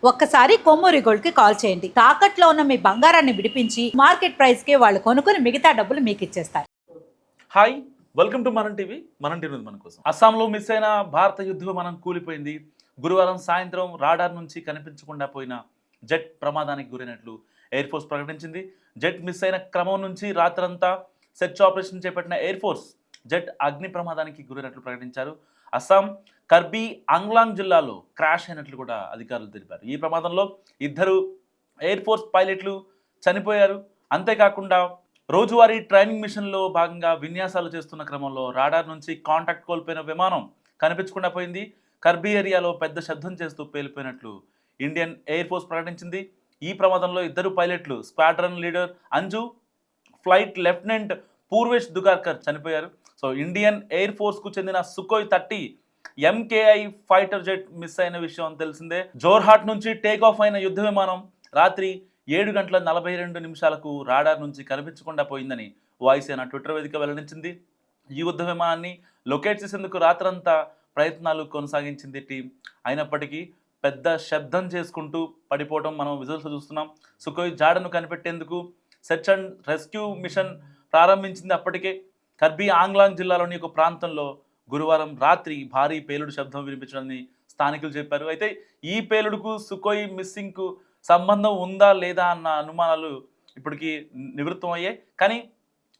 ఒక్కసారి కొమ్మూరి గోల్డ్ కి కాల్ చేయండి. తాకట్లో ఉన్న మీ బంగారాన్ని విడిపించి మార్కెట్ ప్రైస్ కి వాళ్ళు కొనుక్కుని మిగతా డబ్బులు మీకు ఇచ్చేస్తారు. హాయ్, వెల్కమ్ టు మనం టీవీ. మనం టీవీ మన కోసం. అస్సాంలో మిస్ అయిన భారత యుద్ధ విమానం కూలిపోయింది. గురువారం సాయంత్రం రాడార్ నుంచి కనిపించకుండా పోయిన జెట్ ప్రమాదానికి గురైనట్లు ఎయిర్ ఫోర్స్ ప్రకటించింది. జెట్ మిస్ అయిన క్రమం నుంచి రాత్రంతా సెర్చ్ ఆపరేషన్ చేపట్టిన ఎయిర్ ఫోర్స్ జెట్ అగ్ని ప్రమాదానికి గురైనట్లు ప్రకటించారు. అస్సాం కర్బీ ఆంగ్లాంగ్ జిల్లాలో క్రాష్ అయినట్లు కూడా అధికారులు తెలిపారు. ఈ ప్రమాదంలో 2 ఎయిర్ ఫోర్స్ పైలట్లు చనిపోయారు. అంతేకాకుండా రోజువారీ ట్రైనింగ్ మిషన్లో భాగంగా విన్యాసాలు చేస్తున్న క్రమంలో రాడార్ నుంచి కాంటాక్ట్ కోల్పోయిన విమానం కనిపించకుండా పోయింది. కర్బీ ఏరియాలో పెద్ద శబ్దం చేస్తూ పేలిపోయినట్లు ఇండియన్ ఎయిర్ ఫోర్స్ ప్రకటించింది. ఈ ప్రమాదంలో 2 పైలట్లు squadron leader Anju, flight lieutenant Purvesh Dugarkar చనిపోయారు. సో ఇండియన్ ఎయిర్ ఫోర్స్కు చెందిన Sukhoi 30 MKI fighter jet miss అయిన విషయం తెలిసిందే. జోర్హాట్ నుంచి టేక్ ఆఫ్ అయిన యుద్ధ విమానం రాత్రి 7:42 రాడార్ నుంచి కనిపించకుండా పోయిందని వాయుసేన ట్విట్టర్ వేదిక వెల్లడించింది. ఈ యుద్ధ విమానాన్ని లొకేట్ చేసేందుకు రాత్రంతా ప్రయత్నాలు కొనసాగించింది టీం. అయినప్పటికీ పెద్ద శబ్దం చేసుకుంటూ పడిపోవడం మనం విజువల్స్ చూస్తున్నాం. సుఖోయ్ జాడను కనిపెట్టేందుకు సెర్చ్ అండ్ రెస్క్యూ మిషన్ ప్రారంభించింది. అప్పటికే కర్బీ ఆంగ్లాంగ్ జిల్లాలోని ఒక ప్రాంతంలో గురువారం రాత్రి భారీ పేలుడు శబ్దం వినిపించడాన్ని స్థానికులు చెప్పారు. అయితే ఈ పేలుడుకు సుఖోయ్ మిస్సింగ్కు సంబంధం ఉందా లేదా అన్న అనుమానాలు ఇప్పటికీ నివృత్తం అయ్యాయి. కానీ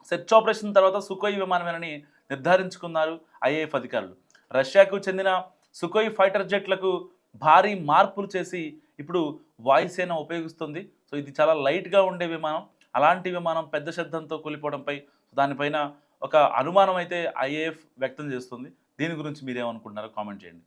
సెర్చ్ ఆపరేషన్ తర్వాత సుఖోయ్ విమానమేనని నిర్ధారించుకున్నారు ఐఏఎఫ్ అధికారులు. రష్యాకు చెందిన సుఖోయ్ ఫైటర్ జెట్లకు భారీ మార్పులు చేసి ఇప్పుడు వాయుసేన ఉపయోగిస్తుంది. సో ఇది చాలా లైట్గా ఉండే విమానం. అలాంటి విమానం పెద్ద శబ్దంతో కూలిపోవడంపై దానిపైన ఒక అనుమానం అయితే ఐఏఎఫ్ వ్యక్తం చేస్తుంది. దీని గురించి మీరేమనుకుంటున్నారో కామెంట్ చేయండి.